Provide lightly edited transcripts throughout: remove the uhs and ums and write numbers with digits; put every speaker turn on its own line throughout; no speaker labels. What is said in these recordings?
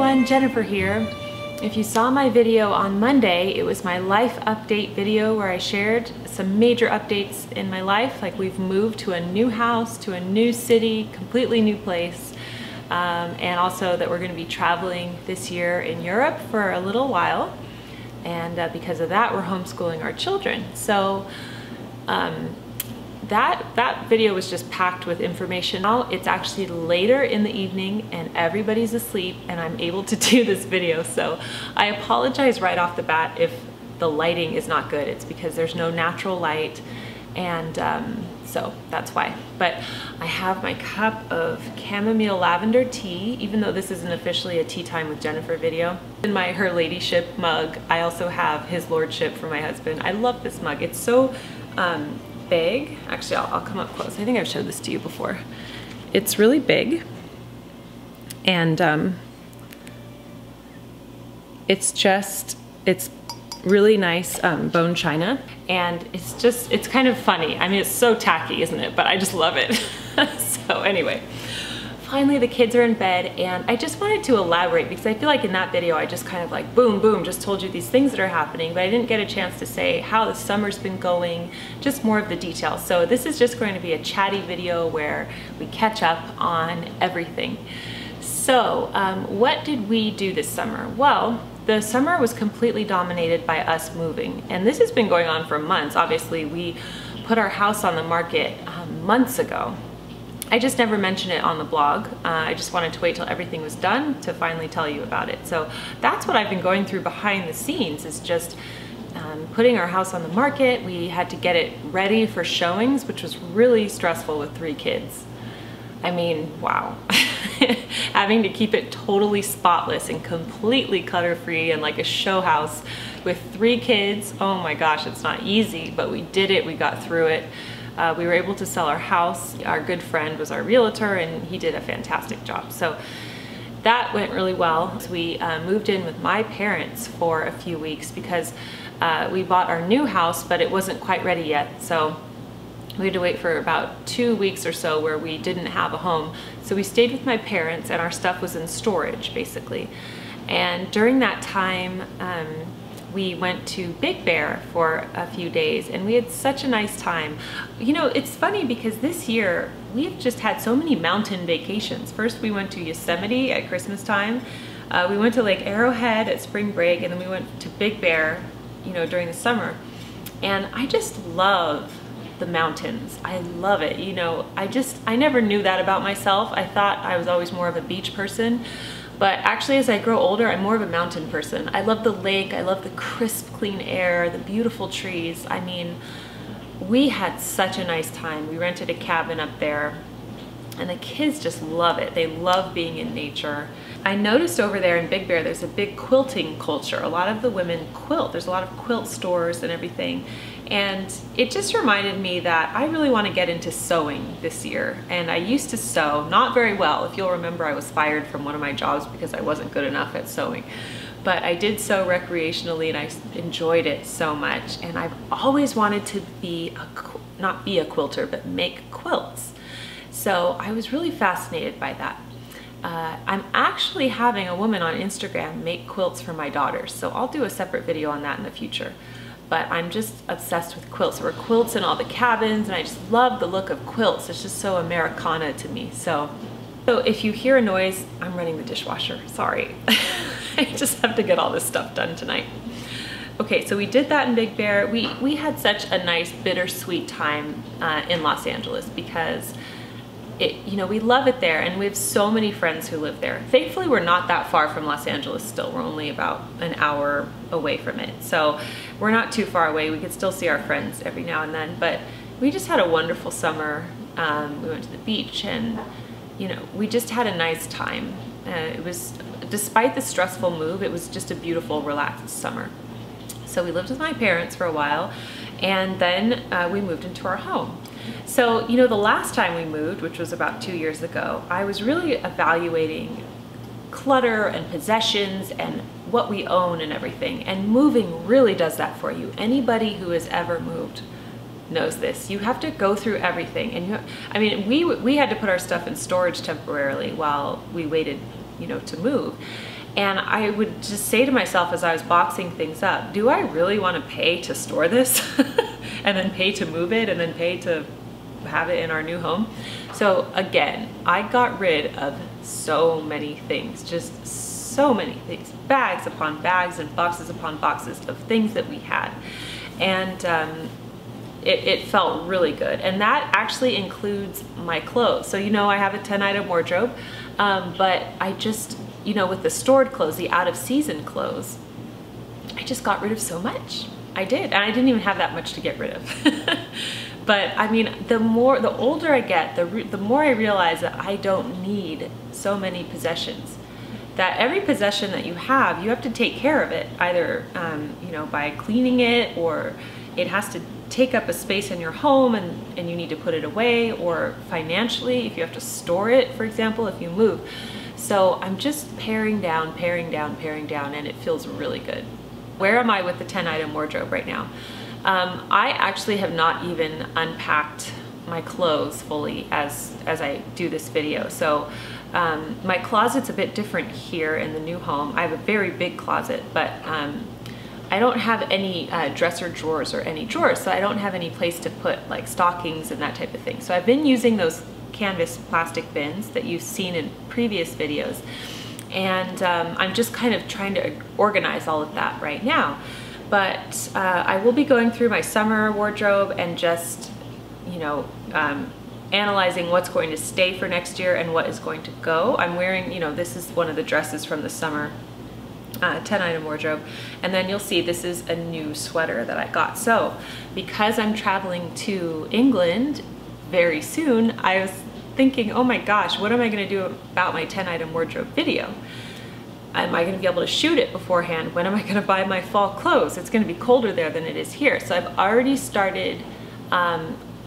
everyone, Jennifer here. If you saw my video on Monday, it was my life update video where I shared some major updates in my life, like we've moved to a new house, to a new city, completely new place, and also that we're going to be traveling this year in Europe for a little while, and because of that we're homeschooling our children. So that video was just packed with information. Now it's actually later in the evening and everybody's asleep and I'm able to do this video, so I apologize right off the bat if the lighting is not good. It's because there's no natural light, and so that's why. But I have my cup of chamomile lavender tea, even though this isn't officially a tea time with Jennifer video. In my Her Ladyship mug, I also have His Lordship for my husband. I love this mug. It's so big. Actually, I'll come up close. I think I've showed this to you before. It's really big, and it's really nice bone china, and it's kind of funny. I mean, it's so tacky, isn't it? But I just love it. So anyway, finally the kids are in bed, and I just wanted to elaborate because I feel like in that video I just kind of like boom boom just told you these things that are happening, but I didn't get a chance to say how the summer's been going, just more of the details. So this is just going to be a chatty video where we catch up on everything. So what did we do this summer? Well, the summer was completely dominated by us moving, and this has been going on for months. Obviously, we put our house on the market months ago. I just never mentioned it on the blog. I just wanted to wait till everything was done to finally tell you about it. So that's what I've been going through behind the scenes, is just putting our house on the market. We had to get it ready for showings, which was really stressful with 3 kids. I mean, wow. Having to keep it totally spotless and completely clutter-free and like a show house with 3 kids. Oh my gosh, it's not easy, but we did it. We got through it. We were able to sell our house. Our good friend was our realtor and he did a fantastic job. So that went really well. So we moved in with my parents for a few weeks because we bought our new house, but it wasn't quite ready yet. So we had to wait for about 2 weeks or so where we didn't have a home. So we stayed with my parents and our stuff was in storage basically. And during that time, we went to Big Bear for a few days and we had such a nice time. You know, it's funny because this year we've just had so many mountain vacations. First we went to Yosemite at Christmas time. We went to Lake Arrowhead at spring break, and then we went to Big Bear, you know, during the summer. And I just love the mountains. I love it. You know, I never knew that about myself. I thought I was always more of a beach person. But actually, as I grow older, I'm more of a mountain person. I love the lake, I love the crisp, clean air, the beautiful trees. I mean, we had such a nice time. We rented a cabin up there, and the kids just love it. They love being in nature. I noticed over there in Big Bear, there's a big quilting culture. A lot of the women quilt. There's a lot of quilt stores and everything. And it just reminded me that I really want to get into sewing this year. And I used to sew, not very well. If you'll remember, I was fired from one of my jobs because I wasn't good enough at sewing. But I did sew recreationally and I enjoyed it so much. And I've always wanted to not be a quilter, but make quilts. So I was really fascinated by that. I'm actually having a woman on Instagram make quilts for my daughters. So I'll do a separate video on that in the future. But I'm just obsessed with quilts. There were quilts in all the cabins, and I just love the look of quilts. It's just so Americana to me. So if you hear a noise, I'm running the dishwasher. Sorry. I just have to get all this stuff done tonight. Okay, so we did that in Big Bear. We had such a nice bittersweet time in Los Angeles because you know, we love it there, and we have so many friends who live there. Thankfully, we're not that far from Los Angeles still. We're only about an hour away from it. So we're not too far away. We could still see our friends every now and then, but we just had a wonderful summer. We went to the beach and, you know, we just had a nice time. It was, despite the stressful move, it was just a beautiful, relaxed summer. So we lived with my parents for a while, and then we moved into our home. So, you know, the last time we moved, which was about 2 years ago, I was really evaluating clutter and possessions and what we own and everything. And moving really does that for you. Anybody who has ever moved knows this. You have to go through everything. And I mean, we had to put our stuff in storage temporarily while we waited, you know, to move. And I would just say to myself as I was boxing things up, do I really want to pay to store this and then pay to move it and then pay to have it in our new home? So again, I got rid of so many things, just so many things, bags upon bags and boxes upon boxes of things that we had. And it felt really good. And that actually includes my clothes. So, you know, I have a 10-item wardrobe, but I just, you know, with the stored clothes, the out of season clothes, I just got rid of so much. I did, and I didn't even have that much to get rid of. But I mean, the older I get, the more I realize that I don't need so many possessions. That every possession that you have to take care of it, either you know, by cleaning it, or it has to take up a space in your home and you need to put it away, or financially if you have to store it, for example, if you move. So I'm just paring down, and it feels really good. Where am I with the 10-item wardrobe right now? I actually have not even unpacked my clothes fully as I do this video. So my closet's a bit different here in the new home. I have a very big closet, but I don't have any dresser drawers or any drawers, so I don't have any place to put like stockings and that type of thing. So I've been using those canvas plastic bins that you've seen in previous videos, and I'm just kind of trying to organize all of that right now. But I will be going through my summer wardrobe and just, you know, analyzing what's going to stay for next year and what is going to go. I'm wearing, you know, this is one of the dresses from the summer 10-item wardrobe, and then you'll see this is a new sweater that I got. So because I'm traveling to England very soon, I was thinking, oh my gosh, what am I going to do about my 10-item wardrobe video? Am I going to be able to shoot it beforehand? When am I going to buy my fall clothes? It's going to be colder there than it is here. So I've already started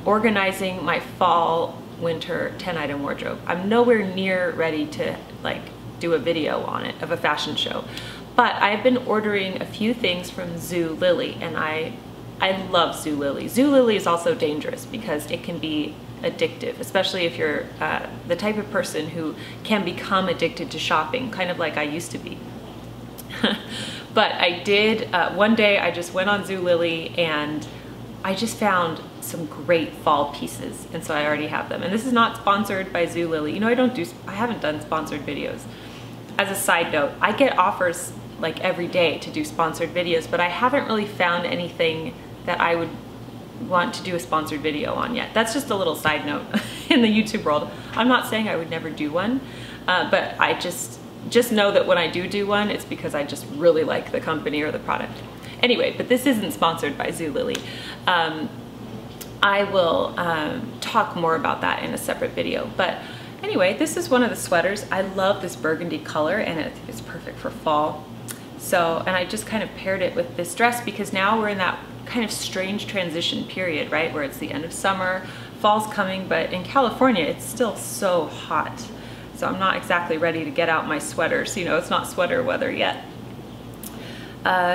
organizing my fall winter 10-item wardrobe. I'm nowhere near ready to like do a video on it of a fashion show, but I've been ordering a few things from Zulily, and I love Zulily. Zulily is also dangerous because it can be addictive, especially if you're the type of person who can become addicted to shopping, kind of like I used to be. But I did, one day I just went on Zulily and I just found some great fall pieces, and so I already have them. And this is not sponsored by Zulily. You know, I haven't done sponsored videos. As a side note, I get offers like every day to do sponsored videos, but I haven't really found anything that I would want to do a sponsored video on yet. That's just a little side note in the YouTube world. I'm not saying I would never do one, but I just know that when I do one, it's because I just really like the company or the product. Anyway, but this isn't sponsored by Zulily. I will talk more about that in a separate video. But anyway, this is one of the sweaters. I love this burgundy color, and I think it's perfect for fall. So, and I just kind of paired it with this dress because now we're in that kind of strange transition period, right? Where it's the end of summer, fall's coming, but in California, it's still so hot. So I'm not exactly ready to get out my sweaters. You know, it's not sweater weather yet.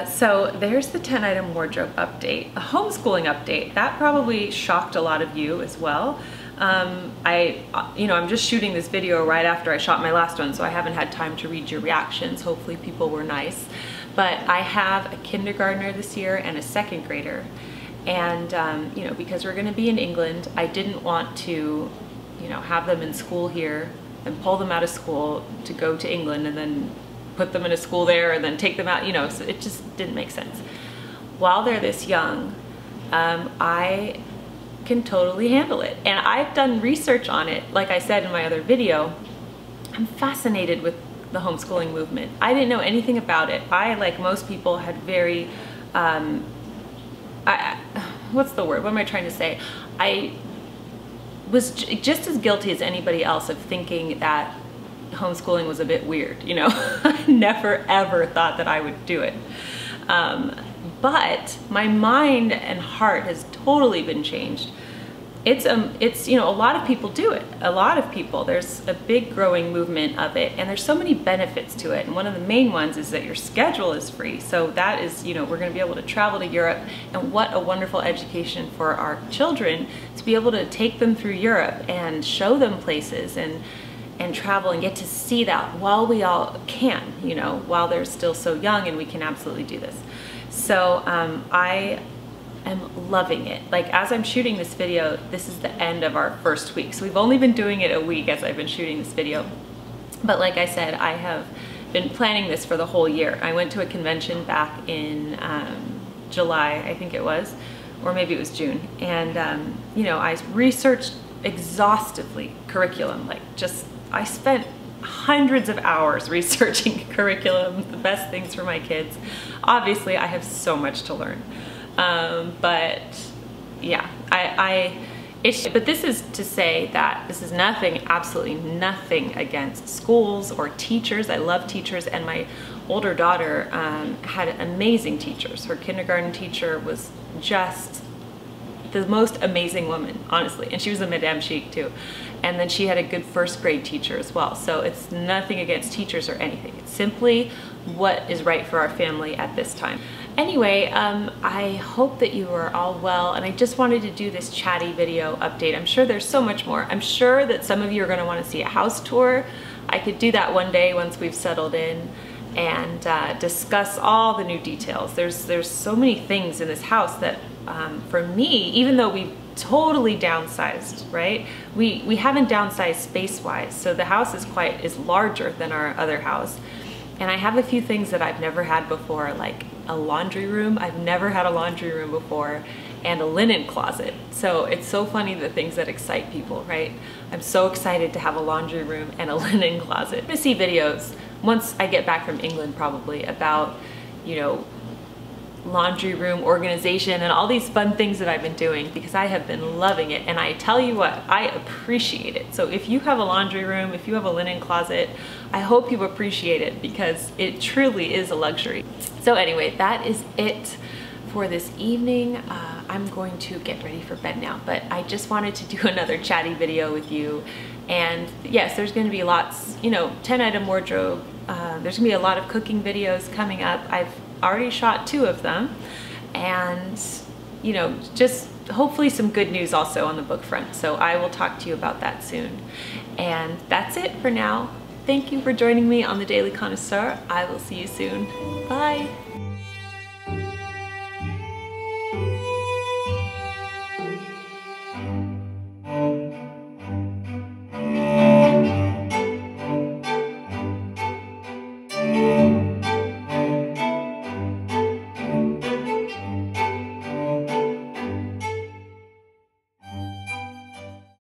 So there's the 10-item wardrobe update, a homeschooling update. That probably shocked a lot of you as well. I'm just shooting this video right after I shot my last one, so I haven't had time to read your reactions. Hopefully people were nice. But I have a kindergartner this year and a second grader. And, you know, because we're gonna be in England, I didn't want to, you know, have them in school here and pull them out of school to go to England and then put them in a school there and then take them out, you know, so it just didn't make sense. While they're this young, I can totally handle it. And I've done research on it. Like I said in my other video, I'm fascinated with the homeschooling movement. I didn't know anything about it. I, like most people, had very, what's the word? What am I trying to say? I was just as guilty as anybody else of thinking that homeschooling was a bit weird, you know? I never ever thought that I would do it. But my mind and heart has totally been changed. It's you know, a lot of people do it. A lot of people, there's a big growing movement of it, and there's so many benefits to it. And one of the main ones is that your schedule is free. So that is, you know, we're gonna be able to travel to Europe, and what a wonderful education for our children to be able to take them through Europe and show them places. And and travel and get to see that while we all can, you know, while they're still so young and we can absolutely do this. So I am loving it. Like, as I'm shooting this video, this is the end of our first week. So we've only been doing it a week as I've been shooting this video. But like I said, I have been planning this for the whole year. I went to a convention back in July, I think it was, or maybe it was June. And you know, I researched exhaustively curriculum, like I spent hundreds of hours researching curriculum, the best things for my kids. Obviously, I have so much to learn. But yeah, but this is to say that this is nothing, absolutely nothing against schools or teachers. I love teachers, and my older daughter had amazing teachers. Her kindergarten teacher was just the most amazing woman, honestly. And she was a Madame Chic too. And then she had a good first grade teacher as well. So it's nothing against teachers or anything. It's simply what is right for our family at this time. Anyway, I hope that you are all well, and I just wanted to do this chatty video update. I'm sure there's so much more. I'm sure that some of you are going to want to see a house tour. I could do that one day once we've settled in and discuss all the new details. There's so many things in this house that for me, even though we totally downsized, right? We haven't downsized space-wise, so the house is larger than our other house. And I have a few things that I've never had before, like a laundry room. I've never had a laundry room before, and a linen closet. So it's so funny, the things that excite people, right? I'm so excited to have a laundry room and a linen closet. I'm gonna see videos once I get back from England probably about, you know, laundry room organization and all these fun things that I've been doing, because I have been loving it. And I tell you what, I appreciate it. So if you have a laundry room, if you have a linen closet, I hope you appreciate it, because it truly is a luxury. So anyway, that is it for this evening. I'm going to get ready for bed now, but I just wanted to do another chatty video with you. And yes, there's going to be lots, you know, 10-item wardrobe. There's gonna be a lot of cooking videos coming up. I've already shot 2 of them, and you know, just hopefully some good news also on the book front. So I will talk to you about that soon. And that's it for now. Thank you for joining me on the Daily Connoisseur. I will see you soon. Bye.